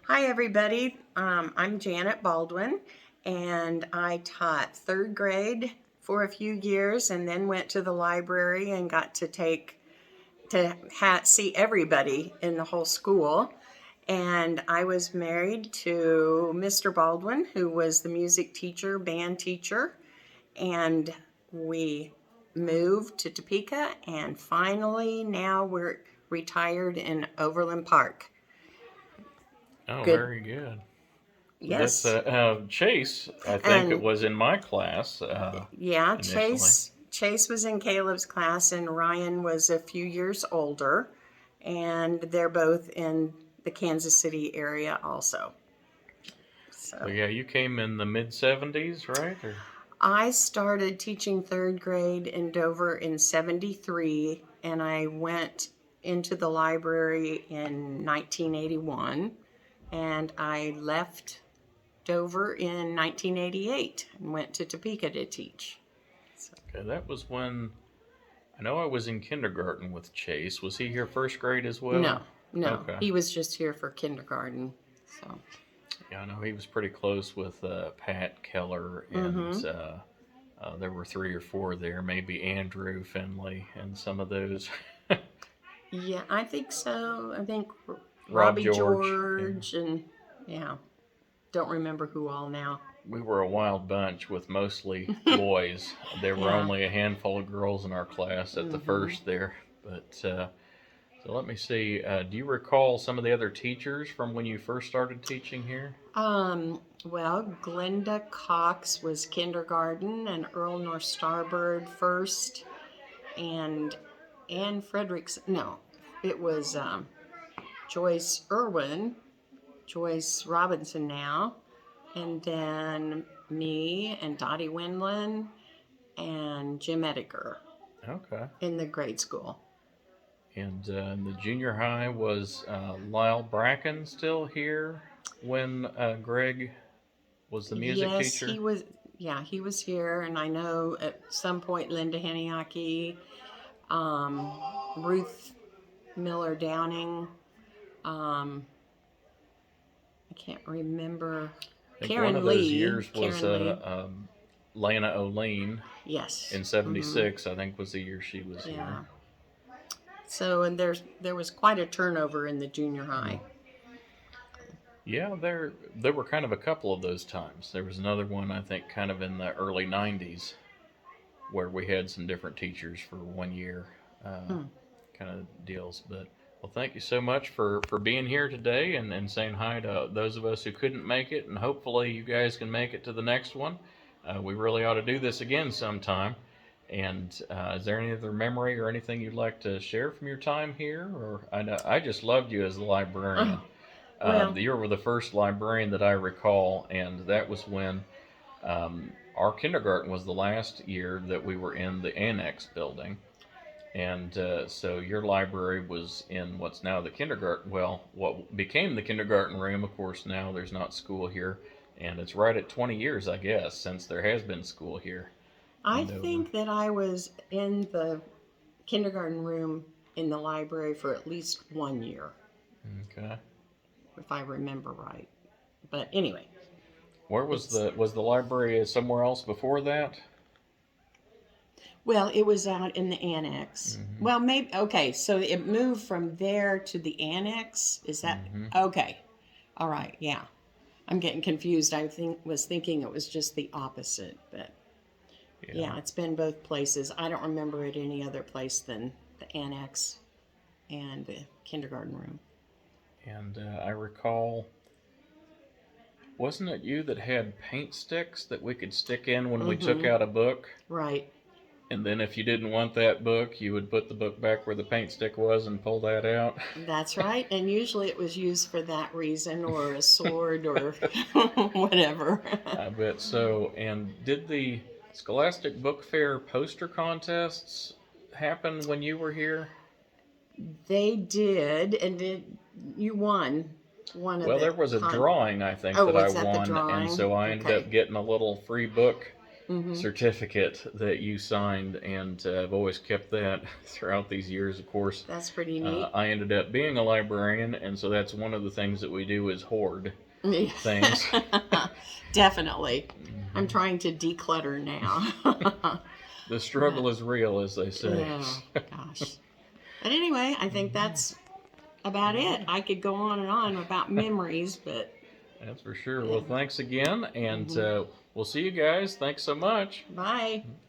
Hi, everybody. I'm Janet Baldwin, and I taught third grade for a few years and then went to the library and got to see everybody in the whole school. And I was married to Mr. Baldwin, who was the music teacher, band teacher, and we moved to Topeka, and finally now we're retired in Overland Park. Oh, Good. very good. That's Yes. Chase. I think it And was in my class yeah, initially. Chase was in Caleb's class, and Ryan was a few years older, and they're both in the Kansas City area also. So So yeah, you came in the mid '70s, right? Or I started teaching third grade in Dover in '73, and I went into the library in 1981, and I left Dover in 1988 and went to Topeka to teach. So, okay, that was when I know I was in kindergarten with Chase. Was he here first grade as well? no, no, Okay. he was just here for kindergarten. So, Yeah, I know he was pretty close with Pat Keller, and mm-hmm. there were three or four there, maybe Andrew Finley, and some of those. Yeah, I think so. I think Rob Robbie George. Yeah. George and yeah, don't remember who all now. We were a wild bunch with mostly boys. There were Yeah. only a handful of girls in our class at the Mm-hmm. first there. But so let me see. Do you recall some of the other teachers from when you first started teaching here? Well, Glenda Cox was kindergarten, and Earl North Starbird first, and Ann Fredericks. No, it was Joyce Irwin, Joyce Robinson now, and then me and Dottie Windland and Jim Ediger Okay. in the grade school. And the junior high was Lyle Bracken still here when Greg was the music Yes, he teacher? was. Yeah, he was here, and I know at some point Linda Heniaki, um, Ruth Miller Downing. Um, I can't remember. I think one of those years was Karen Lee. Lana O'Lean Yes. in Mm-hmm. '76. I think was the year she was here. Yeah. So, and there was quite a turnover in the junior Hmm. high. Yeah, there were kind of a couple of those times. There was another one I think kind of in the early '90s where we had some different teachers for 1 year, Hmm. kind of deals. But well, thank you so much for being here today and saying hi to those of us who couldn't make it, and hopefully you guys can make it to the next one. We really ought to do this again sometime. And is there any other memory or anything you'd like to share from your time here? Or I know I just loved you as the librarian. Oh, well, You were the first librarian that I recall, and that was when our kindergarten was the last year that we were in the annex building. And so your library was in what's now the kindergarten, well, what became the kindergarten room. Of course, now there's not school here. And it's right at 20 years, I guess, since there has been school here I in Dover. think that I was in the kindergarten room in the library for at least 1 year, Okay. if I remember right. But anyway, Where it's was the library somewhere else before that? well, it was out in the annex. Mm-hmm. Well, maybe okay. So it moved from there to the annex. Is that Mm-hmm. okay? All right. Yeah, I'm getting confused. I was thinking it was just the opposite, but Yeah. yeah, it's been both places. I don't remember it any other place than the annex and the kindergarten room. And I recall, wasn't it you that had paint sticks that we could stick in when we took Mm-hmm. out a book? Right. And then if you didn't want that book, you would put the book back where the paint stick was and pull that out. That's right. And usually it was used for that reason or a sword or whatever. I bet so. And did the Scholastic Book Fair poster contests happen when you were here? They did, and you won one of Well, the there was a con. drawing, I think, Oh, that I was that the won, and drawing? so I ended Okay. up getting a little free book certificate that you signed, and I've always kept that throughout these years. Of course, That's pretty neat. I ended up being a librarian, and so that's one of the things that we do is hoard things. Definitely. I'm trying to declutter now. The struggle is real, as they say. Oh, gosh. But anyway, I think that's about it. I could go on and on about memories, but That's for sure. Well, thanks again, and we'll see you guys. Thanks so much. bye.